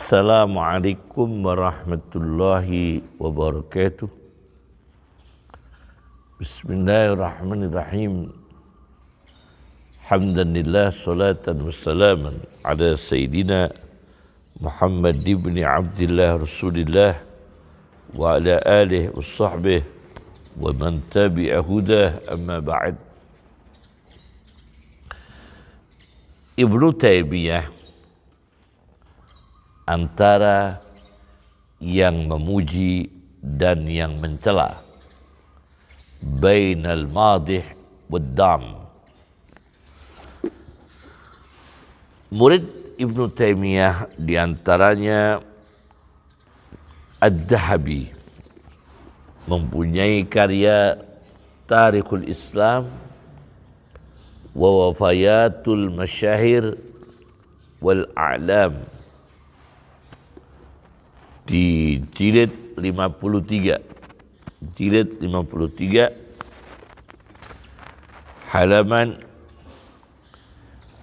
Assalamualaikum warahmatullahi wabarakatuh. Bismillahirrahmanirrahim. Hamdanillah, salatan wassalaman ala Sayyidina Muhammad ibn Abdillah Rasulillah wa ala alihi wa sahbihi wa man tabi'a hudah, amma ba'd. Ibnu Taimiyah antara yang memuji dan yang mencela, bainal madih wad dam. Murid Ibnu Taimiyah diantaranya Ad-Dhahabi mempunyai karya Tarikhul Islam wa Wafayatul Masyahir wal A'lam di jilid 53 halaman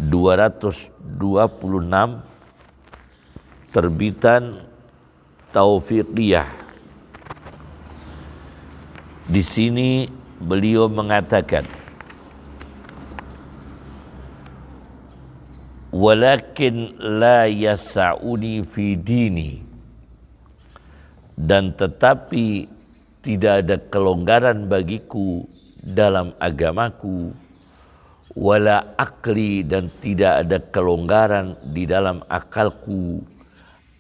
226, terbitan Taufiqiyah. Di sini beliau mengatakan, walakin la yasa'uni fi dini, dan tetapi tidak ada kelonggaran bagiku dalam agamaku, wala akli, dan tidak ada kelonggaran di dalam akalku,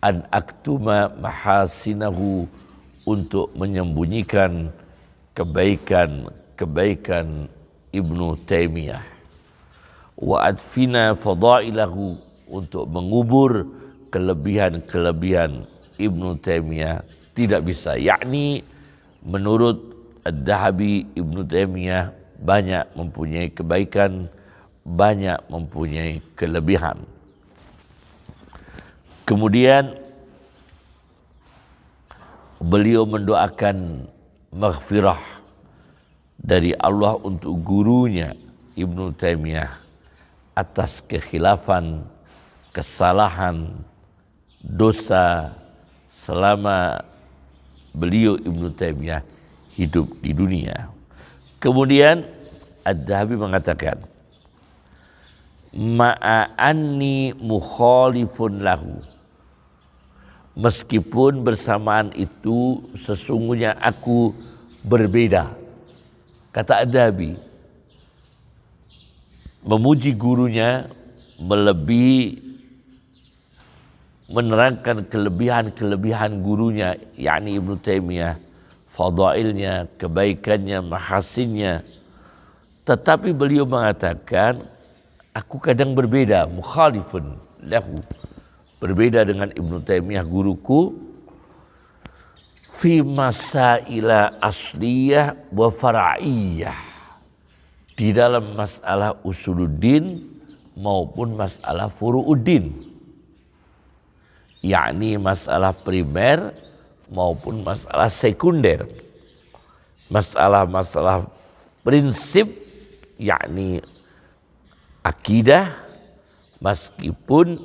an aktuma mahasinahu, untuk menyembunyikan kebaikan Ibnu Taimiyah, wa adfina fadailahu, untuk mengubur kelebihan Ibnu Taimiyah tidak bisa. Yakni menurut Ad-Dhahabi, Ibnu Taimiyah banyak mempunyai kebaikan, banyak mempunyai kelebihan. Kemudian beliau mendoakan maghfirah dari Allah untuk gurunya Ibnu Taimiyah atas kekhilafan, kesalahan, dosa selama beliau Ibnu Taimiyah hidup di dunia. Kemudian Ad-Dhahabi mengatakan, ma'anni mukhalifun lahu, meskipun bersamaan itu sesungguhnya aku berbeda. Kata Ad-Dhahabi, memuji gurunya melebihi menerangkan kelebihan gurunya, yakni Ibnu Taimiyah, fadailnya, kebaikannya, mahasinnya. Tetapi beliau mengatakan, aku kadang berbeda, mukhalifun lahu, berbeda dengan Ibnu Taimiyah guruku, fi masaila asliyah wa fara'iyah, di dalam masalah usuluddin maupun masalah furu'uddin, yakni masalah primer maupun masalah sekunder. Masalah prinsip, yakni akidah, meskipun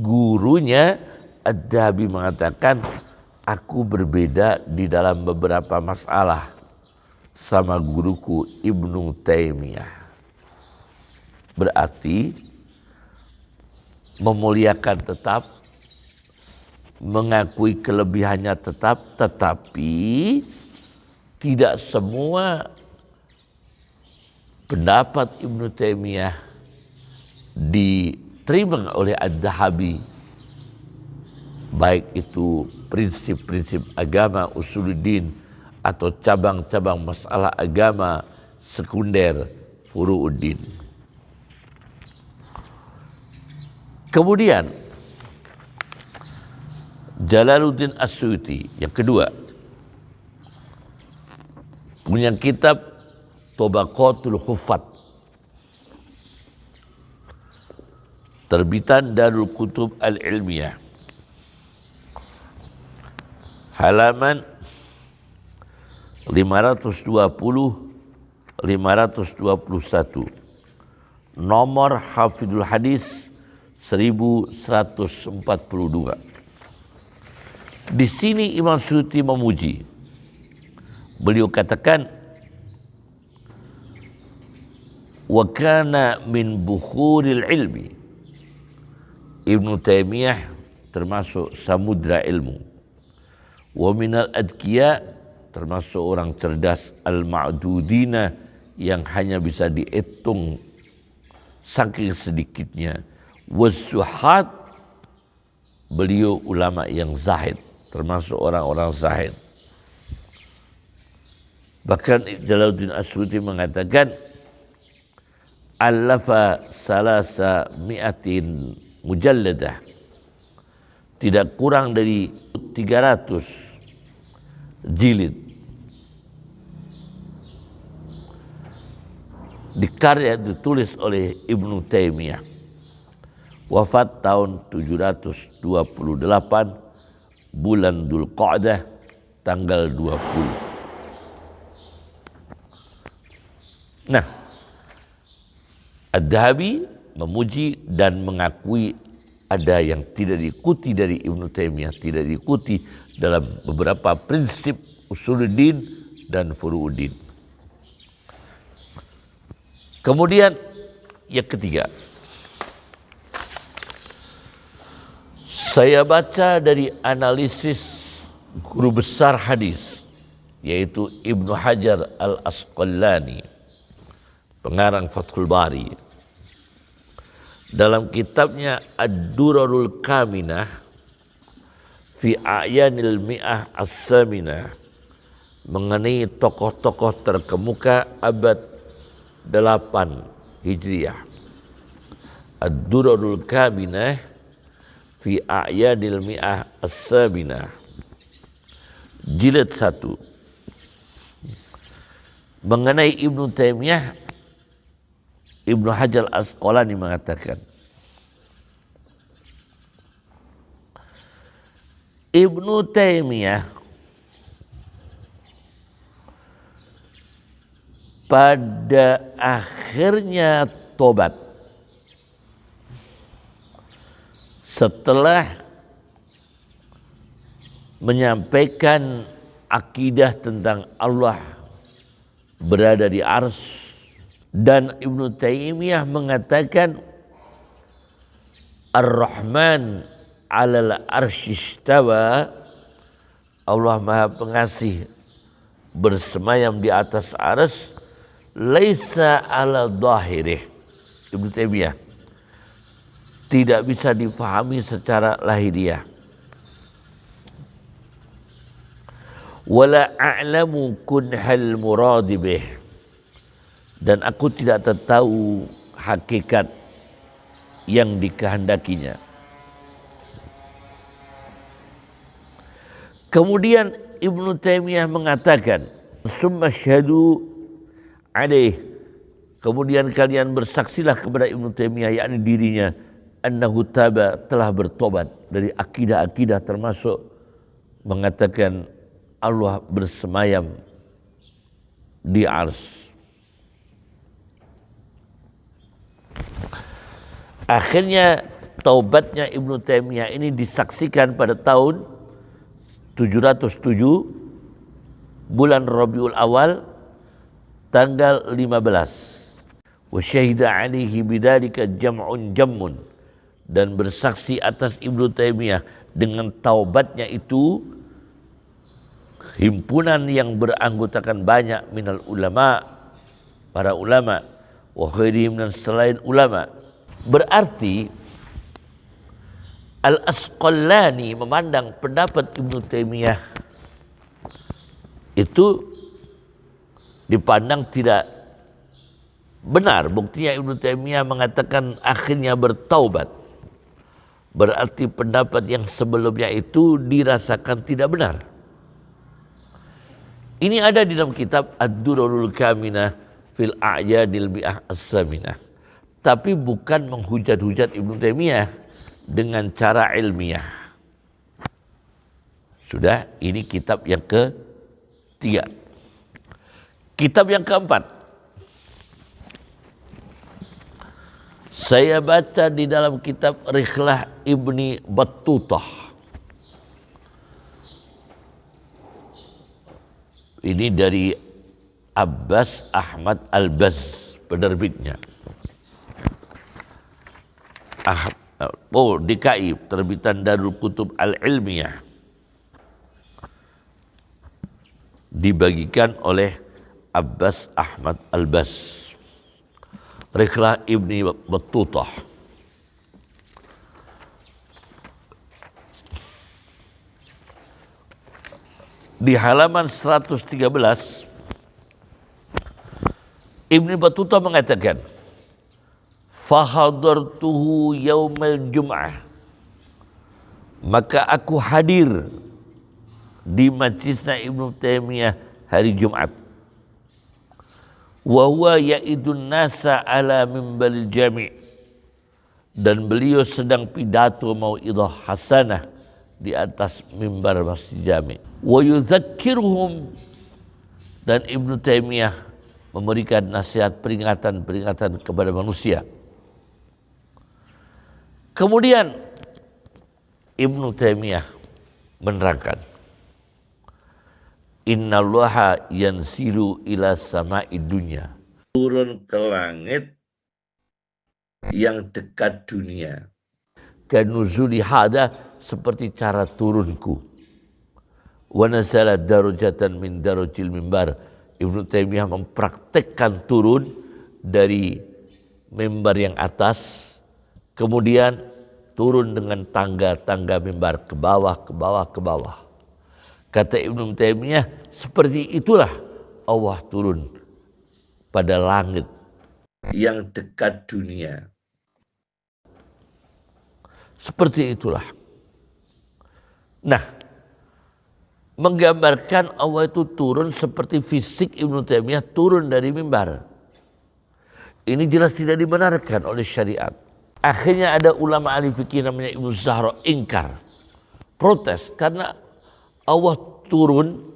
gurunya Ad-Dhahabi mengatakan, aku berbeda di dalam beberapa masalah sama guruku Ibnu Taimiyah. Berarti memuliakan tetap, mengakui kelebihannya tetap, tetapi tidak semua pendapat Ibnu Taimiyah diterima oleh Ad-Dhahabi, baik itu prinsip-prinsip agama usuluddin atau cabang-cabang masalah agama sekunder furu'uddin. Kemudian Jalaluddin As-Suyuti yang kedua punya kitab Tabaqatul Huffaz, terbitan Darul Kutub Al-Ilmiyah, halaman 520-521, nomor Hafidhul Hadis 1142. Di sini Imam Suyuti memuji. Beliau katakan, wa kana min bukhuril ilmi. Ibnu Taimiyah termasuk samudra ilmu. Wa minal adkiya, termasuk orang cerdas, al-ma'dudina, yang hanya bisa dihitung saking sedikitnya. Wasuhat, beliau ulama yang zahid, termasuk orang-orang zahid. Bahkan Jalaluddin As-Suyuti mengatakan, alafa salasa mi'atin mujalladah, tidak kurang dari 300 jilid dikarya ditulis oleh Ibnu Taimiyah. Wafat tahun 728 bulan Dzulqa'dah tanggal 20. Nah, Ad-Dhahabi memuji dan mengakui ada yang tidak diikuti dari Ibnu Taimiyah, tidak diikuti dalam beberapa prinsip usuluddin dan furu'uddin. Kemudian yang ketiga, saya baca dari analisis guru besar hadis, yaitu Ibnu Hajar Al-Asqalani, pengarang Fathul Bari. Dalam kitabnya Ad-Durarul Kaminah fi A'yanil Mi'ah As-Saminah, mengenai tokoh-tokoh terkemuka abad 8 Hijriah. Ad-Durarul Kaminah fi A'yanil Mi'ah As-Saminah, jilid 1. Mengenai Ibnu Taimiyah, Ibnu Hajar Al-Asqalani mengatakan, Ibnu Taimiyah pada akhirnya tobat setelah menyampaikan akidah tentang Allah berada di arsy. Dan Ibnu Taimiyah mengatakan Ar-Rahman 'alal arsy istawa, Allah Maha Pengasih bersemayam di atas arsy, laisa 'ala dhahirih. Ibnu Taimiyah tidak bisa difahami secara lahiriah. Wala a'lamu kunhal muradi bih, dan aku tidak tahu hakikat yang dikehendakinya. Kemudian Ibnu Taimiyah mengatakan, summa syahadu alaih, kemudian kalian bersaksilah kepada Ibnu Taimiyah, yakni dirinya, annahu taba, telah bertobat dari akidah-akidah termasuk mengatakan Allah bersemayam di arsy. Akhirnya taubatnya Ibnu Taimiyah ini disaksikan pada tahun 707 bulan Rabiul Awal tanggal 15. Wa syahida alaihi bidzalika jam'un jammun, dan bersaksi atas Ibnu Taimiyah dengan taubatnya itu himpunan yang beranggotakan banyak minal ulama, para ulama, wa khairihim, dan selain ulama. Berarti Al-Asqalani memandang pendapat Ibnu Taimiyah itu dipandang tidak benar. Buktinya Ibnu Taimiyah mengatakan akhirnya bertaubat. Berarti pendapat yang sebelumnya itu dirasakan tidak benar. Ini ada di dalam kitab Ad-Durarul Kaminah fil A'yanil Mi'ah As-Saminah. Tapi bukan menghujat-hujat Ibnu Taimiyah dengan cara ilmiah. Sudah, ini kitab yang ketiga. Kitab yang keempat, saya baca di dalam kitab Rihlah Ibni Battutah. Ini dari Abbas Ahmad Al-Baz, penerbitnya. DKI, terbitan Darul Kutub Al-Ilmiyah. Dibagikan oleh Abbas Ahmad Al-Baz. Rihlah Ibni Battutah. Di halaman 113, Ibni Battutah mengatakan, fahadartuhu yaumal jum'ah, maka aku hadir di majlisnya Ibnu Taimiyah hari Jumat. Wa huwa ya'idun nasa ala mimbaril jami', dan beliau sedang pidato mau'idhah hasanah di atas mimbar Masjid Jami'. Wa yuzakkiruhum, dan Ibnu Taimiyah memberikan nasihat peringatan-peringatan kepada manusia. Kemudian Ibnu Taimiyah menerangkan, innallaha yansilu ila sama'id dunya, turun ke langit yang dekat dunia. Kanuzuli hada, seperti cara turunku. Wa nazala darajatan min darajil mimbar. Ibnu Taimiyah mempraktekkan turun dari mimbar yang atas, kemudian turun dengan tangga-tangga mimbar ke bawah, ke bawah, ke bawah. Kata Ibnu Taimiyah, seperti itulah Allah turun pada langit yang dekat dunia. Seperti itulah. Nah, menggambarkan Allah itu turun seperti fisik Ibnu Taimiyah turun dari mimbar. Ini jelas tidak dibenarkan oleh syariat. Akhirnya ada ulama ahli fikih namanya Ibnu Zahra ingkar, protes, karena Allah turun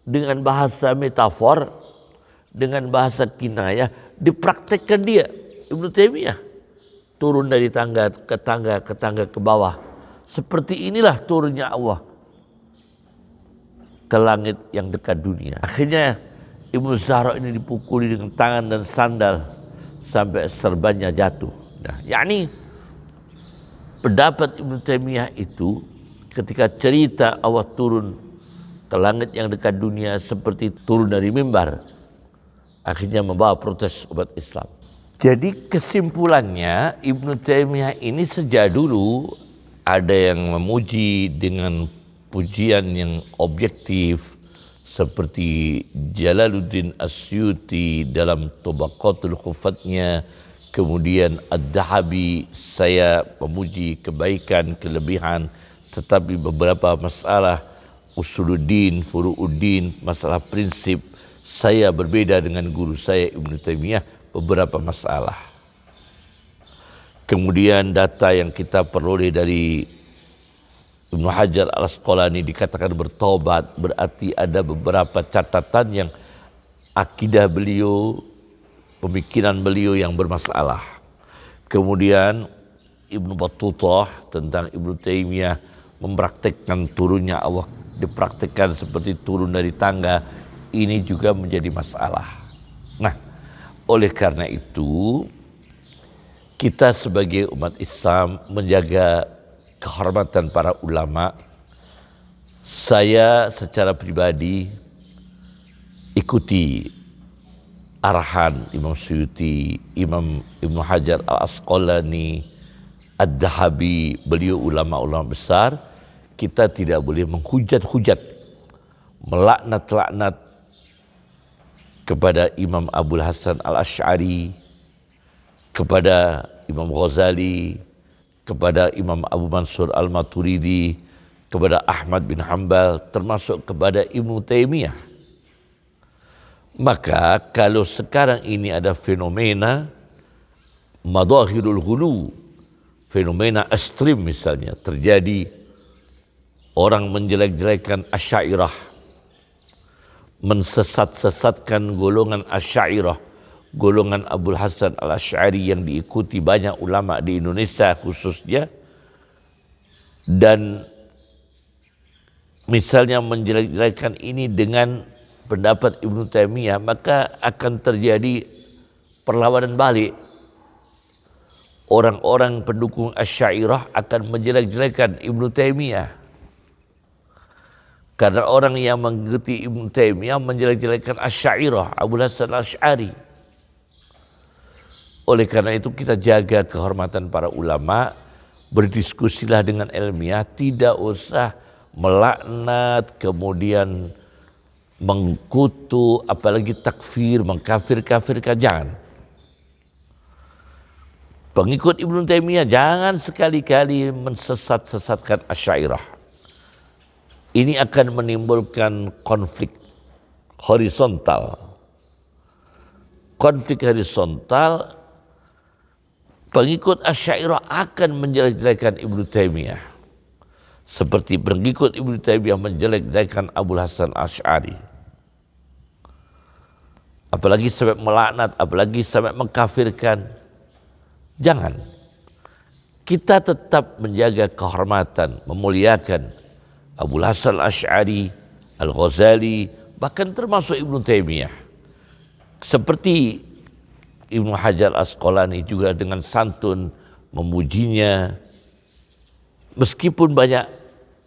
dengan bahasa metafor, dengan bahasa kinayah, dipraktekkan dia Ibnu Taimiyah turun dari tangga ke tangga ke tangga ke bawah. Seperti inilah turunnya Allah ke langit yang dekat dunia. Akhirnya Ibnu Zahra ini dipukuli dengan tangan dan sandal sampai serbannya jatuh. Nah, yakni pendapat Ibnu Taimiyah itu ketika cerita Allah turun ke langit yang dekat dunia seperti turun dari mimbar, akhirnya membawa protes umat Islam. Jadi kesimpulannya Ibnu Taimiyah ini sejak dulu ada yang memuji dengan pujian yang objektif seperti Jalaluddin Asyuti dalam Tabaqatul Khufatnya, kemudian Ad-Dahabi, saya memuji kebaikan, kelebihan, tetapi beberapa masalah usuluddin, furu'uddin, masalah prinsip, saya berbeda dengan guru saya Ibnu Taimiyah beberapa masalah. Kemudian data yang kita peroleh dari Ibnu Hajar Al-Asqalani dikatakan bertobat, berarti ada beberapa catatan yang akidah beliau, pemikiran beliau yang bermasalah. Kemudian Ibnu Battutah tentang Ibnu Taimiyah mempraktekkan turunnya Allah, dipraktekkan seperti turun dari tangga, ini juga menjadi masalah. Nah, oleh karena itu kita sebagai umat Islam menjaga kehormatan para ulama. Saya secara pribadi ikuti arahan Imam Suyuti, Imam Ibnu Hajar Al-Asqalani, Ad-Dahabi, beliau ulama-ulama besar. Kita tidak boleh menghujat-hujat, melaknat-laknat kepada Imam Abul Hasan Al-Asy'ari, kepada Imam Ghazali, kepada Imam Abu Mansur Al-Maturidi, kepada Ahmad bin Hanbal, termasuk kepada Ibnu Taimiyah. Maka kalau sekarang ini ada fenomena madahirul ghulu, fenomena ekstrim misalnya terjadi, orang menjelek-jelekan Asy'ariyah, mensesat-sesatkan golongan Asy'ariyah, golongan Abul Hasan Al-Asy'ari yang diikuti banyak ulama di Indonesia khususnya, dan misalnya menjelek-jelekan ini dengan pendapat Ibnu Taimiyah, maka akan terjadi perlawanan balik. Orang-orang pendukung Asy'ariyah akan menjelek-jelekan Ibnu Taimiyah. Karena orang yang mengikuti Ibnu Taimiyah menjelek-jelekan Asy'ariyah, Abul Hasan Asy'ari. Oleh karena itu kita jaga kehormatan para ulama, berdiskusilah dengan ilmiah, tidak usah melaknat, kemudian mengkutu, apalagi takfir, mengkafir-kafirkan, jangan. Pengikut Ibnu Taimiyah jangan sekali-kali mensesat-sesatkan Asy'ariyah. Ini akan menimbulkan konflik horizontal. Konflik horizontal, pengikut Asy'ariyah akan menjelek-jelekan Ibnu Taimiyah. Seperti pengikut Ibnu Taimiyah menjelek-jelekan Abul Hasan Asy'ari. Apalagi sampai melaknat, apalagi sampai mengkafirkan. Jangan. Kita tetap menjaga kehormatan, memuliakan Abul Hasan Asy'ari, Al-Ghazali, bahkan termasuk Ibnu Taimiyah. Seperti Ibnu Hajar Asqalani juga dengan santun memujinya, meskipun banyak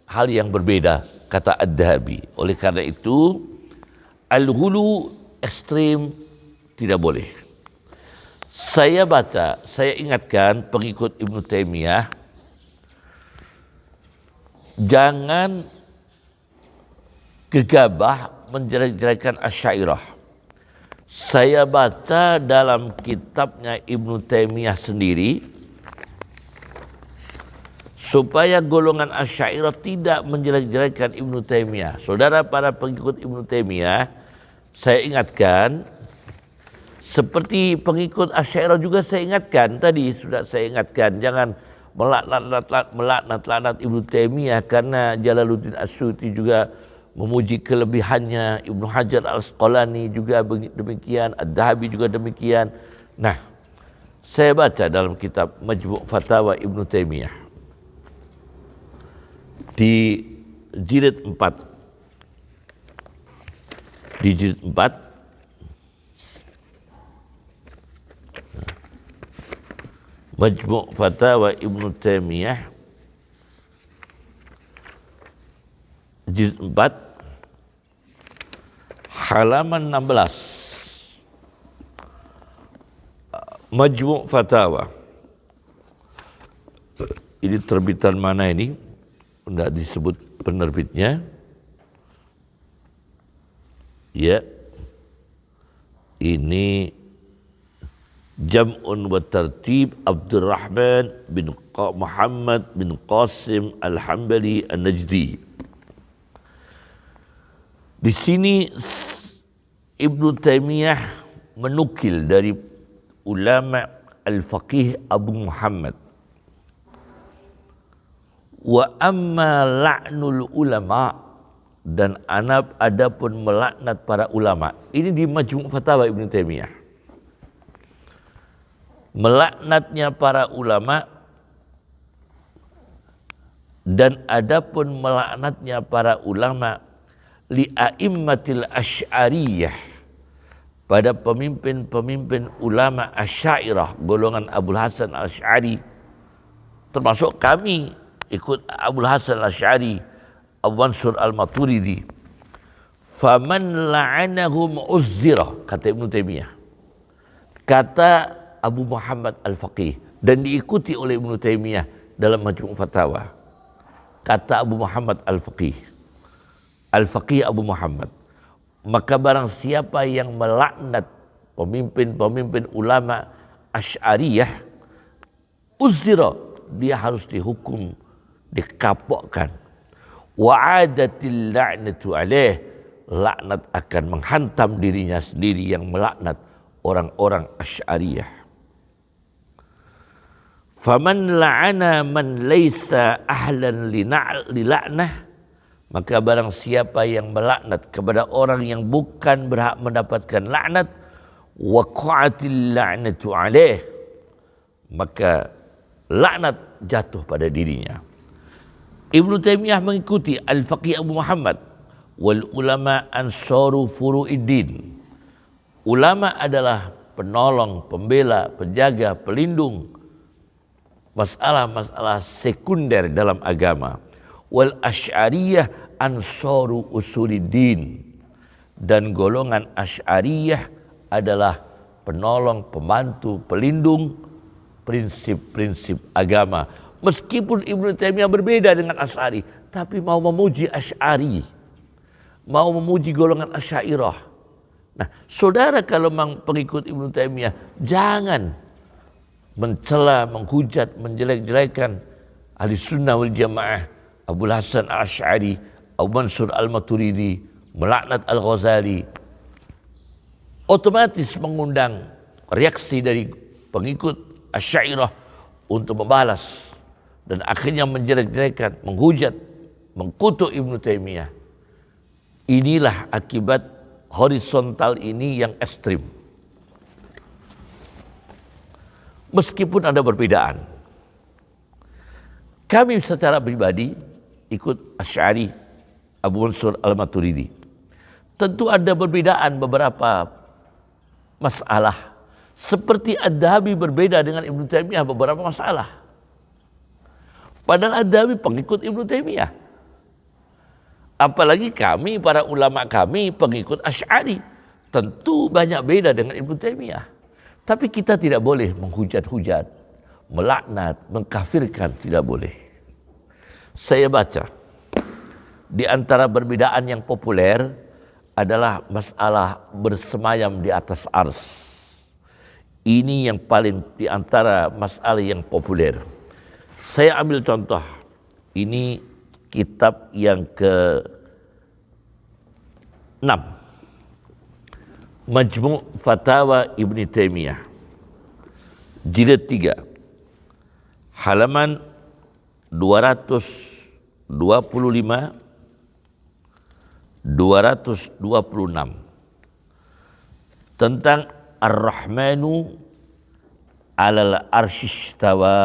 hal yang berbeda, kata Ad-Dhahabi. Oleh karena itu, al-ghulu ekstrim tidak boleh. Saya ingatkan pengikut Ibnu Taimiyah, jangan gegabah menjelek-jelekan Asy'ariyah. Saya baca dalam kitabnya Ibnu Taimiyah sendiri, supaya golongan Asy'ariyah tidak menjelek-jelekan Ibnu Taimiyah. Saudara para pengikut Ibnu Taimiyah, saya ingatkan, seperti pengikut Asy'ariyah juga saya ingatkan, tadi sudah saya ingatkan, jangan melaknat Ibnu Taimiyah, karena Jalaluddin As-Suyuti juga memuji kelebihannya, Ibnu Hajar Al-Asqalani juga demikian, Ad-Dhahabi juga demikian. Nah, saya baca dalam kitab Majmu' Fatawa Ibnu Taimiyah di jilid 4. Di jilid 4 Majmu' Fatawa Ibnu Taimiyah jilid 4 halaman 16. Majmu' Fatawa. Ini terbitan mana ini? Tidak disebut penerbitnya. Ya. Ini Jam'un wa Tartib Abdurrahman bin Muhammad bin Qasim Al-Hambali An-Najdi. Di sini Ibnu Taimiyah menukil dari ulama al-faqih Abu Muhammad. Wa amma la'nul ulama, dan adapun melaknat para ulama. Ini di Majmu' Fatawa Ibnu Taimiyah. Melaknatnya para ulama dan adapun melaknatnya para ulama li a'immatil Asy'ariyah, pada pemimpin-pemimpin ulama Asy'ariyah, golongan Abul Hasan Asy'ari, termasuk kami ikut Abul Hasan Asy'ari, Abu Mansur Al-Maturidi. Faman la'anahum uzzira, kata Ibnu Taimiyah. Kata Abu Muhammad Al-Faqih, dan diikuti oleh Ibnu Taimiyah dalam Majmu' Fatawa. Kata Abu Muhammad Al-Faqih, Al-Faqih Abu Muhammad, maka barang siapa yang melaknat pemimpin-pemimpin ulama Asy'ariyah, uzira, dia harus dihukum, dikapokkan. Wa'adatil la'natu alaih, laknat akan menghantam dirinya sendiri yang melaknat orang-orang Asy'ariyah. Faman la'ana man laisa ahlan lila'nah, maka barang siapa yang melaknat kepada orang yang bukan berhak mendapatkan laknat, waqa'atil la'natu alaih, maka laknat jatuh pada dirinya. Ibnu Taimiyah mengikuti Al-Faqih Abu Muhammad, wal ulama ansaru furu'iddin. Ulama adalah penolong, pembela, penjaga, pelindung masalah-masalah sekunder dalam agama. Wal asy'ariyah ansaru usuluddin. Dan golongan asy'ariyah adalah penolong, pembantu, pelindung prinsip-prinsip agama. Meskipun Ibnu Taimiyah berbeda dengan Asy'ari, tapi mau memuji Asy'ari, mau memuji golongan Asy'ariyah. Nah, saudara kalau memang pengikut Ibnu Taimiyah, jangan mencela, menghujat, menjelek-jelekan ahli sunnah wal jamaah, Abul Hasan Asy'ari, Abu Mansur Al-Maturidi, melaknat Al-Ghazali. Otomatis mengundang reaksi dari pengikut Asy'ariyah untuk membalas dan akhirnya menjelek-jelekan, menghujat, mengkutuk Ibnu Taimiyah. Inilah akibat horizontal ini yang ekstrim. Meskipun ada perbedaan, kami secara pribadi ikut Asy'ari, Abu Mansur Al-Maturidi. Tentu ada perbedaan beberapa masalah. Seperti Ad-Dhahabi berbeda dengan Ibnu Taimiyah beberapa masalah. Padahal Ad-Dhahabi pengikut Ibnu Taimiyah. Apalagi kami, para ulama kami pengikut Asy'ari. Tentu banyak beda dengan Ibnu Taimiyah. Tapi kita tidak boleh menghujat-hujat, melaknat, mengkafirkan, tidak boleh. Saya baca, di antara perbedaan yang populer adalah masalah bersemayam di atas ars. Ini yang paling di antara masalah yang populer. Saya ambil contoh. Ini kitab yang ke-6. Majmu' Fatawa Ibnu Taimiyah. Jilid 3. Halaman 225 226 tentang Ar-Rahmanu 'alal arsyistawa.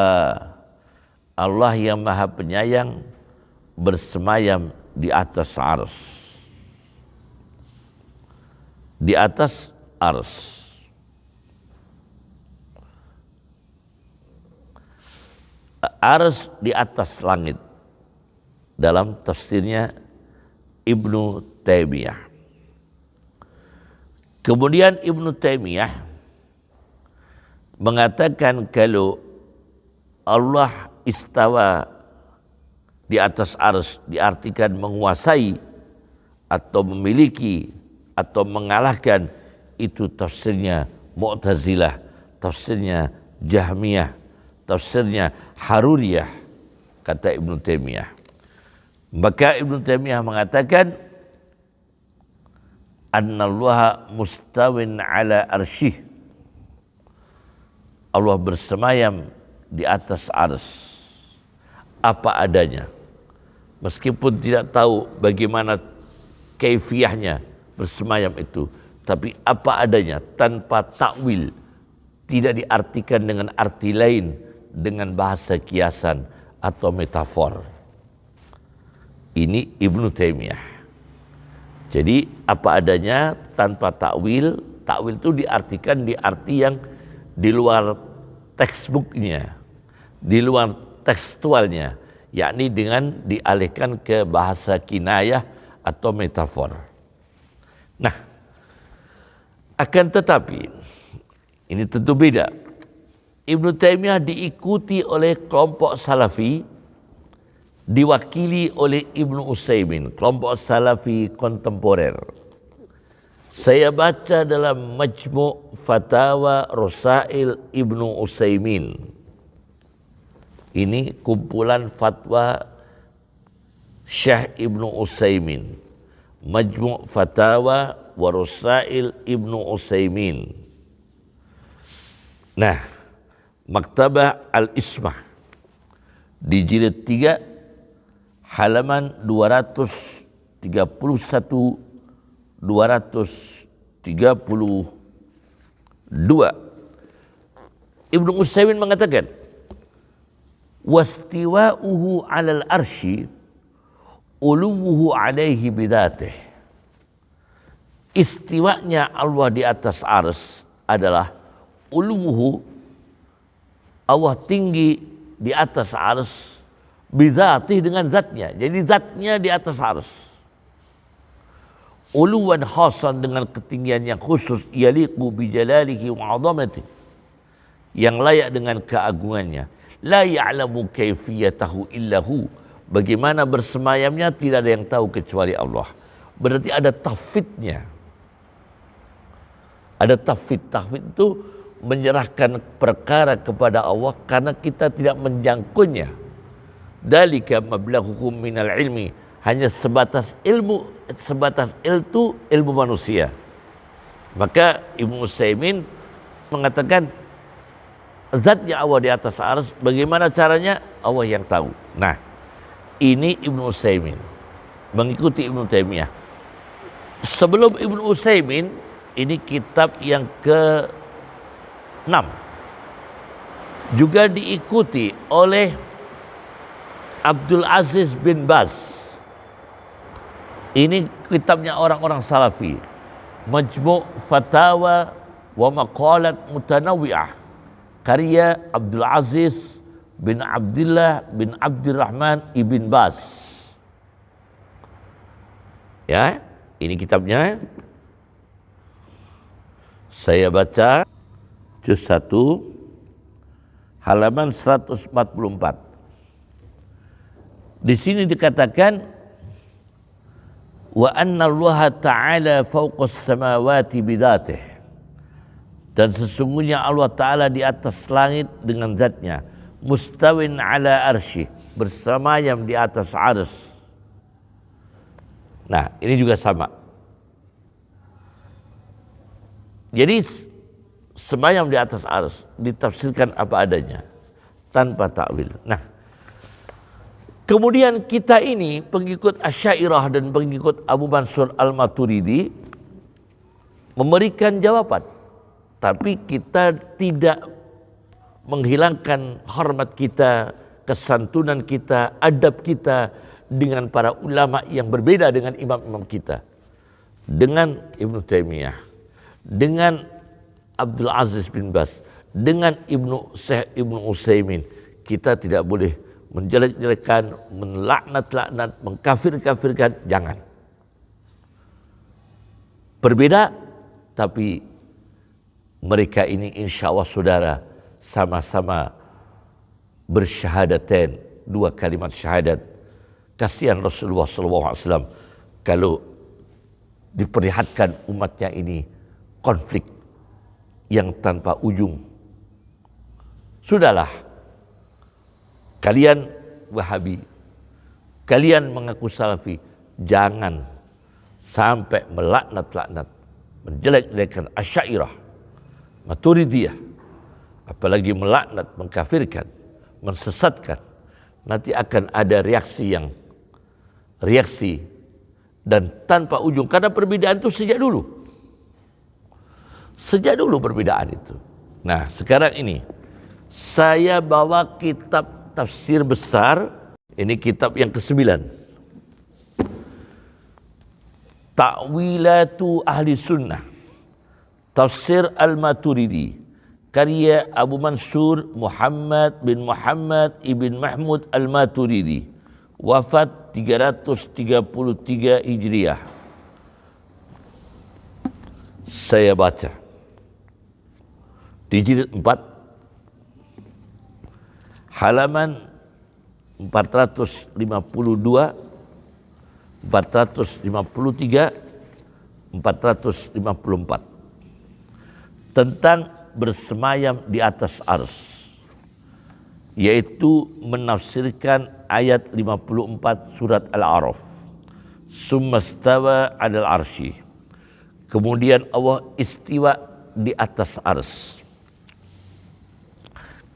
Allah yang Maha Penyayang bersemayam di atas ars. Di atas ars. Ars di atas langit. Dalam tafsirnya Ibnu Taimiyah. Kemudian Ibnu Taimiyah mengatakan kalau Allah istawa di atas ars diartikan menguasai atau memiliki atau mengalahkan, itu tafsirnya Mu'tazilah, tafsirnya Jahmiyah, tafsirnya Haruriyah, kata Ibnu Taimiyah. Maka Ibnu Taimiyah mengatakan annallaha mustawin ala arsyih. Allah bersemayam di atas ars apa adanya. Meskipun tidak tahu bagaimana kaifiyahnya bersemayam itu, tapi apa adanya tanpa takwil, tidak diartikan dengan arti lain, dengan bahasa kiasan atau metafor. Ini Ibnu Taimiyah. Jadi apa adanya tanpa takwil. Takwil itu diartikan di arti yang di luar textbooknya, di luar tekstualnya, yakni dengan dialihkan ke bahasa kinayah atau metafor. Nah, akan tetapi ini tentu beda. Ibnu Taimiyah diikuti oleh kelompok Salafi, diwakili oleh Ibnu Utsaimin, kelompok Salafi kontemporer. Saya baca dalam Majmu' Fatawa Rasail Ibnu Utsaimin. Ini kumpulan fatwa Syekh Ibnu Utsaimin. Majmu' Fatawa wa Rasail Ibnu Utsaimin. Nah, Maktabah Al-Ismah di jilid 3 halaman 231 232. Ibnu Utsaimin mengatakan wastiwa'uhu 'alal arsy uluwuhu alaihi bidatih. Istiwanya Allah di atas ars adalah uluwuhu, Allah tinggi di atas ars, bidzatih dengan zatnya. Jadi zatnya di atas ars. Uluwan khasan dengan ketinggian yang khusus, yaliqu bijalalihi wa 'azamatihi, yang layak dengan keagungannya. La ya'lamu kaifiyatahu illahu, bagaimana bersemayamnya tidak ada yang tahu kecuali Allah. Berarti ada tafwidnya. Ada tafwid. Tafwid itu menyerahkan perkara kepada Allah karena kita tidak menjangkaunya. Dalika mablaghukum minal ilmi, hanya sebatas ilmu, ilmu manusia. Maka Ibnu Utsaimin mengatakan zatnya Allah di atas arsy, bagaimana caranya Allah yang tahu. Nah, ini Ibnu Utsaimin mengikuti Ibnu Taimiyah. Sebelum Ibnu Utsaimin, ini kitab yang ke-6 juga diikuti oleh Abdul Aziz bin Baz. Ini kitabnya orang-orang Salafi, Majmu' Fatawa wa Maqalat Mutanawwi'ah, karya Abdul Aziz bin Abdullah bin Abdurrahman ibn Baz. Ya, ini kitabnya. Saya baca juz 1 halaman 144. Di sini dikatakan wa anna Allah ta'ala fawqas samawati bidatih, dan sesungguhnya Allah Ta'ala di atas langit dengan zatnya, mustawin ala arsy, bersemayam di atas arsy. Nah, ini juga sama. Jadi semayam di atas arsy ditafsirkan apa adanya, tanpa takwil. Nah, kemudian kita ini pengikut Asy'ariyah dan pengikut Abu Mansur Al-Maturidi memberikan jawaban, tapi kita tidak menghilangkan hormat kita, kesantunan kita, adab kita dengan para ulama yang berbeda dengan imam-imam kita, dengan Ibnu Taimiyah, dengan Abdul Aziz bin Baz, dengan Ibnu Utsaimin. Kita tidak boleh menjelek-jelekan, melaknat-laknat, mengkafir-kafirkan, jangan. Berbeda, tapi mereka ini insya Allah saudara, sama-sama bersyahadatain, 2 kalimat syahadat. Kasihan Rasulullah SAW kalau diperlihatkan umatnya ini konflik yang tanpa ujung. Sudahlah, kalian Wahabi, kalian mengaku Salafi, jangan sampai melaknat-laknat, menjelek-jelekan Asy'ariyah, Maturidiyah, apalagi melaknat, mengkafirkan, mensesatkan. Nanti akan ada reaksi dan tanpa ujung, karena perbedaan itu sejak dulu perbedaan itu. Nah, sekarang ini saya bawa kitab tafsir besar, ini kitab yang ke-9, Ta'wilatu Ahli Sunnah, Tafsir Al-Maturidi, karya Abu Mansur Muhammad bin Muhammad ibn Mahmud Al-Maturidi, wafat 333 Hijriah. Saya baca di jilid 4 halaman 452, 453, 454 tentang bersemayam di atas arsy, yaitu menafsirkan ayat 54 surat Al-A'raf, summa stawa 'alal arsy, kemudian Allah istiwa di atas arsy.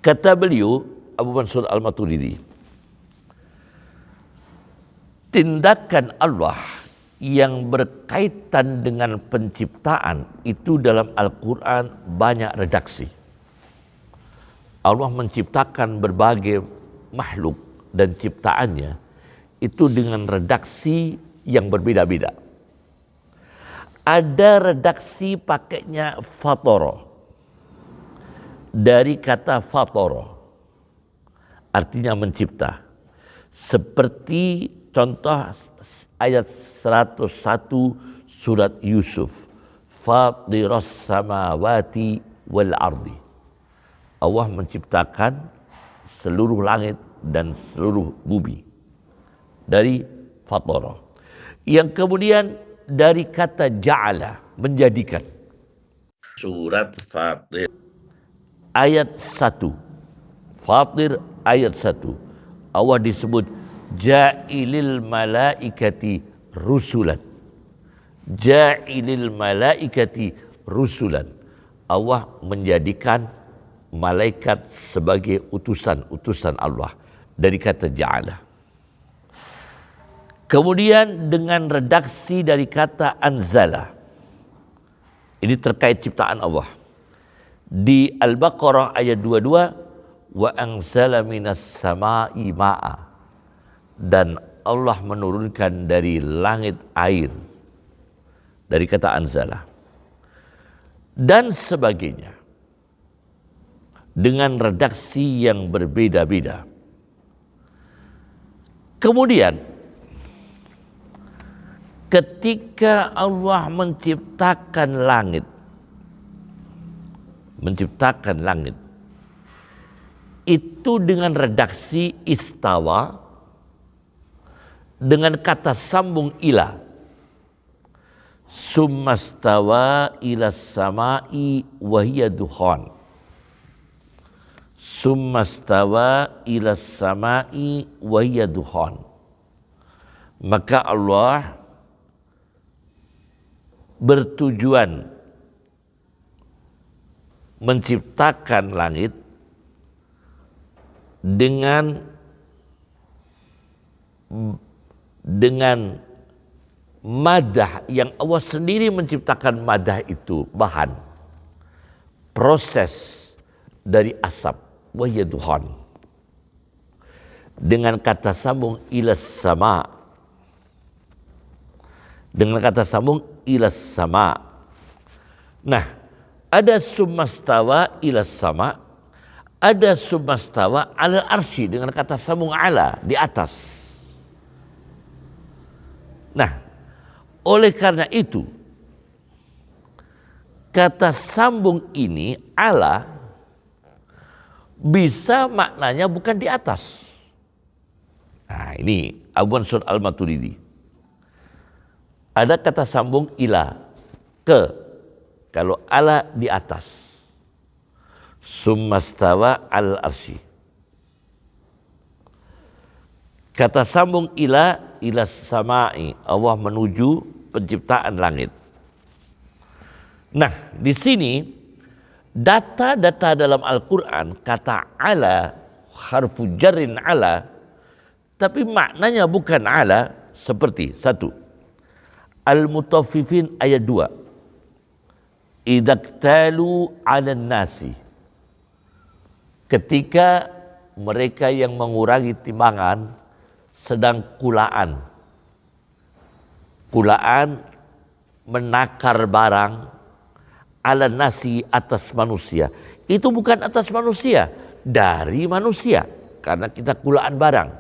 Kata beliau Abu Mansur Al-Maturidi, tindakan Allah yang berkaitan dengan penciptaan itu dalam Al-Quran banyak redaksi. Allah menciptakan berbagai makhluk dan ciptaannya itu dengan redaksi yang berbeda-beda. Ada redaksi pakainya fatoro, dari kata fatoro, artinya mencipta. Seperti contoh ayat 101 surat Yusuf, Fatiras samawati wal ardi. Allah menciptakan seluruh langit dan seluruh bumi dari fatara. Yang kemudian dari kata ja'ala, menjadikan. Surat Fatir ayat 1. Fatir ayat 1. Allah disebut ja'ilil malaikati rusulan. Ja'ilil malaikati rusulan. Allah menjadikan malaikat sebagai utusan Allah dari kata ja'ala. Kemudian dengan redaksi dari kata anzala. Ini terkait ciptaan Allah. Di Al-Baqarah ayat 22, wa anzala minas sama'i ma'a. Dan Allah menurunkan dari langit air. Dari kata anzala. Dan sebagainya. Dengan redaksi yang berbeda-beda. Kemudian ketika Allah menciptakan langit, itu dengan redaksi istawa, dengan kata sambung ila. Summastawa ila samai wahiyya dukhan. Summastawa ila samai wahiyya dukhan. Maka Allah bertujuan menciptakan langit dengan madah yang Allah sendiri menciptakan. Madah itu bahan, proses dari asap, wahya duhan. Dengan kata sambung ilas sama, dengan kata sambung ilas sama. Nah, ada summastawa ilas sama, ada summastawa ala arsy dengan kata sambung ala, di atas. Nah, oleh karena itu kata sambung ini ala bisa maknanya bukan di atas. Nah, ini Abu Mansur Al-Maturidi. Ada kata sambung ila, ke. Kalau ala di atas. Summastawa al-arsy. Kata sambung ila samai. Allah menuju penciptaan langit. Nah, di sini data-data dalam Al-Quran kata ala, harfu jarrin ala, tapi maknanya bukan ala. Seperti satu, Al-Mutaffifin ayat 2. Idaktalu 'alan nasi. Ketika mereka yang mengurangi timbangan sedang kulaan. Kulaan menakar barang 'alan nasi, atas manusia. Itu bukan atas manusia, dari manusia. Karena kita kulaan barang.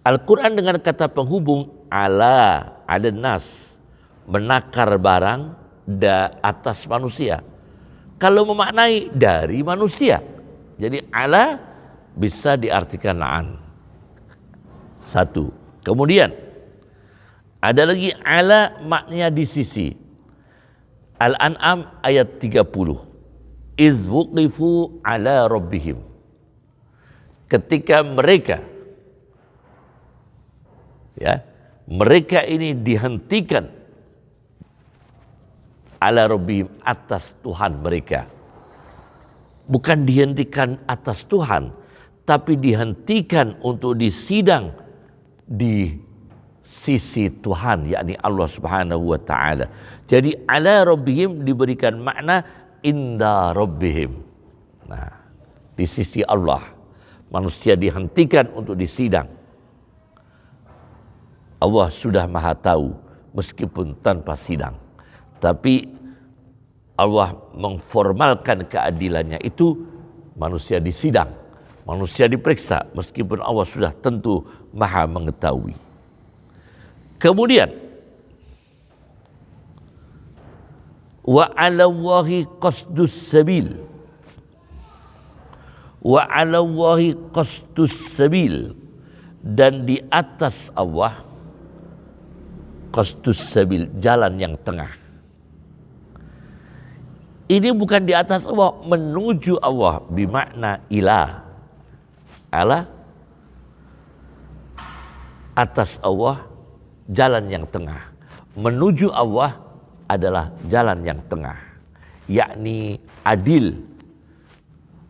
Al-Quran dengan kata penghubung ala nas, menakar barang atas manusia. Kalau memaknai dari manusia, jadi ala bisa diartikan an. Satu. Kemudian ada lagi ala maknanya di sisi. Al-An'am ayat 30. Iz wuqifu ala rabbihim. Ketika mereka ini dihentikan ala rabbihim, atas Tuhan mereka. Bukan dihentikan atas Tuhan, tapi dihentikan untuk disidang di sisi Tuhan, yakni Allah Subhanahu wa taala. Jadi ala rabbihim diberikan makna inda rabbihim. Nah, di sisi Allah manusia dihentikan untuk disidang. Allah sudah maha tahu meskipun tanpa sidang. Tapi Allah mengformalkan keadilannya itu manusia disidang, manusia diperiksa meskipun Allah sudah tentu maha mengetahui. Kemudian wa 'alallahi qasdus sabil. Wa 'alallahi qasdus sabil, dan di atas Allah qasdus sabil, jalan yang tengah. Ini bukan di atas Allah, menuju Allah, bimakna ilah. Allah atas Allah, jalan yang tengah. Menuju Allah adalah jalan yang tengah, yakni adil,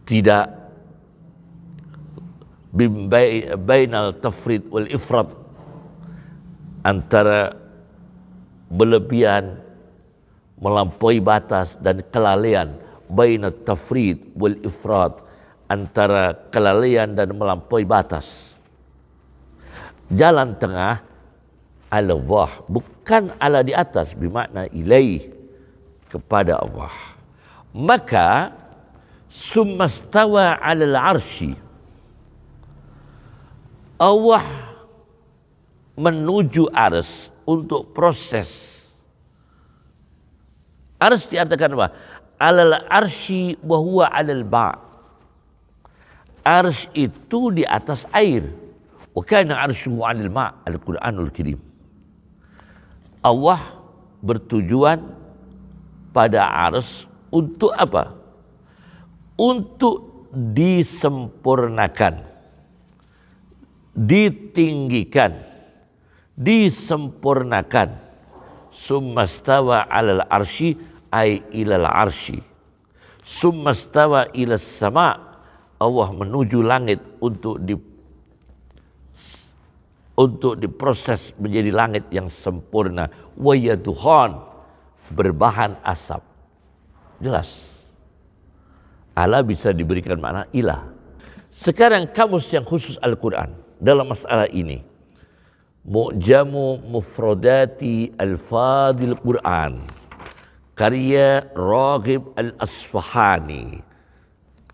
tidak bainal tafrid wal ifrat, antara berlebihan, melampaui batas, dan kelalaian. Bainat tafrid wal ifrat, antara kelalaian dan melampaui batas. Jalan tengah Allah, bukan ala di atas, bermakna ilaih, kepada Allah. Maka summastawa 'alal 'arsy, Allah menuju ars untuk proses. Ars diartikan apa? Alal arsy wa huwa 'alal ma'. Ars itu di atas air. Wa kana arsyuhu 'alal ma', Al-Qur'anul Karim. Allah bertujuan pada ars untuk apa? Untuk disempurnakan, ditinggikan, disempurnakan. Summastawa 'alal arsy ay ilal arsy. Summastawa ilas sama', Allah menuju langit untuk diproses menjadi langit yang sempurna. Wa yaduhan, berbahan asap. Jelas, Allah bisa diberikan makna ilah. Sekarang kamus yang khusus Al-Quran dalam masalah ini. Mu'jamu Mufradati Al-Fadil Quran, karya Raghib Al-Asfahani.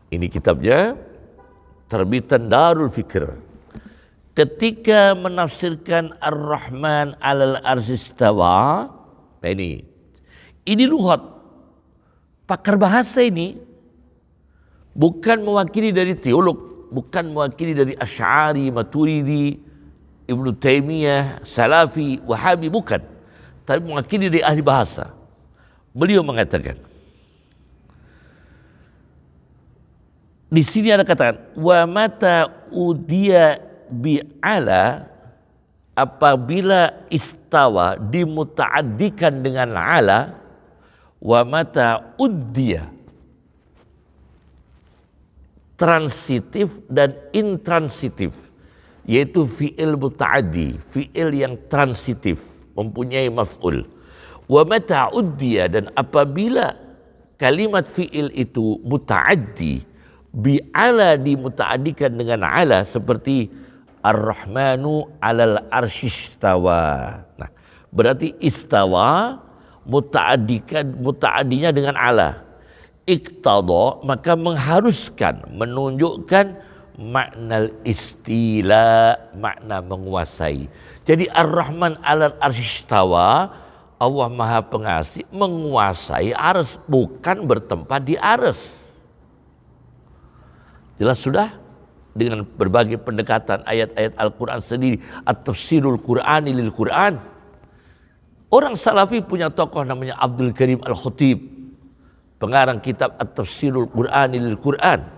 Ini kitabnya, terbitan Darul Fikr. Ketika menafsirkan Ar-Rahman 'alal arsy istawa, nah ini lughat. Pakar bahasa ini bukan mewakili dari teolog, bukan mewakili dari Asy'ari, Maturidi, Ibnu Taimiyah, Salafi, Wahabi, bukan. Tapi mewakili dari ahli bahasa. Beliau mengatakan, di sini ada katakan, wa mata udiya bi'ala, apabila istawa dimuta'addikan dengan ala, wa mata udiya, transitif dan intransitif, yaitu fi'il muta'addi, fi'il yang transitif, mempunyai maf'ul. Wa mata uddiya, dan apabila kalimat fi'il itu muta'addi, bi'ala, dimuta'addikan dengan ala, seperti Ar-Rahmanu 'alal arsy istawa. Nah, berarti istawa muta'addinya dengan ala. Iqtada, maka mengharuskan, menunjukkan makna istila, makna menguasai. Jadi Ar-Rahman 'alal arsy istawa, Allah Maha Pengasih menguasai ars, bukan bertempat di ars. Jelas sudah, dengan berbagai pendekatan ayat-ayat Al-Quran sendiri, at-tafsirul Qur'ani lil Qur'an. Orang Salafi punya tokoh namanya Abdul Karim Al-Khatib, pengarang kitab at-tafsirul Qur'ani lil Qur'an.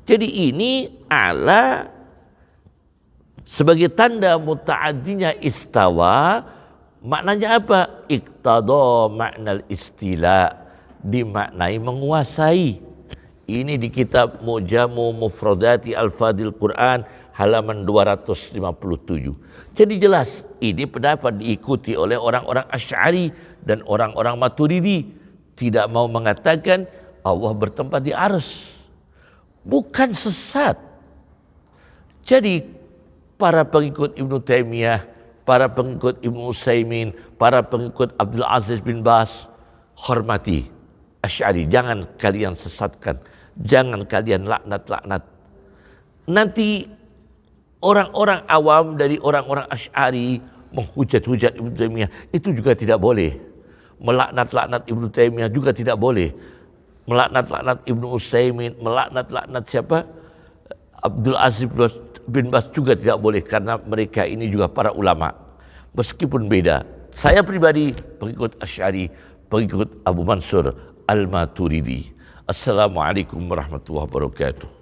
Jadi ini ala sebagai tanda muta'addinya istawa, maknanya apa? Iqtada maknal istila, dimaknai menguasai. Ini di kitab Mu'jamu Mufradati Al-Fadil Quran halaman 257. Jadi jelas ini pendapat diikuti oleh orang-orang Asy'ari dan orang-orang Maturidi, tidak mau mengatakan Allah bertempat di arsy. Bukan sesat. Jadi para pengikut Ibnu Taimiyah, para pengikut Ibnu Utsaimin, para pengikut Abdul Aziz bin Baz, hormati Asy'ari, jangan kalian sesatkan, jangan kalian laknat-laknat. Nanti orang-orang awam dari orang-orang Asy'ari menghujat-hujat Ibnu Taimiyah, itu juga tidak boleh. Melaknat-laknat Ibnu Taimiyah juga tidak boleh. Melaknat-laknat Ibnu Utsaimin, melaknat-laknat siapa? Abdul Aziz bin Baz juga tidak boleh, karena mereka ini juga para ulama. Meskipun beda. Saya pribadi pengikut Asy'ari, pengikut Abu Mansur Al-Maturidi. Assalamualaikum warahmatullahi wabarakatuh.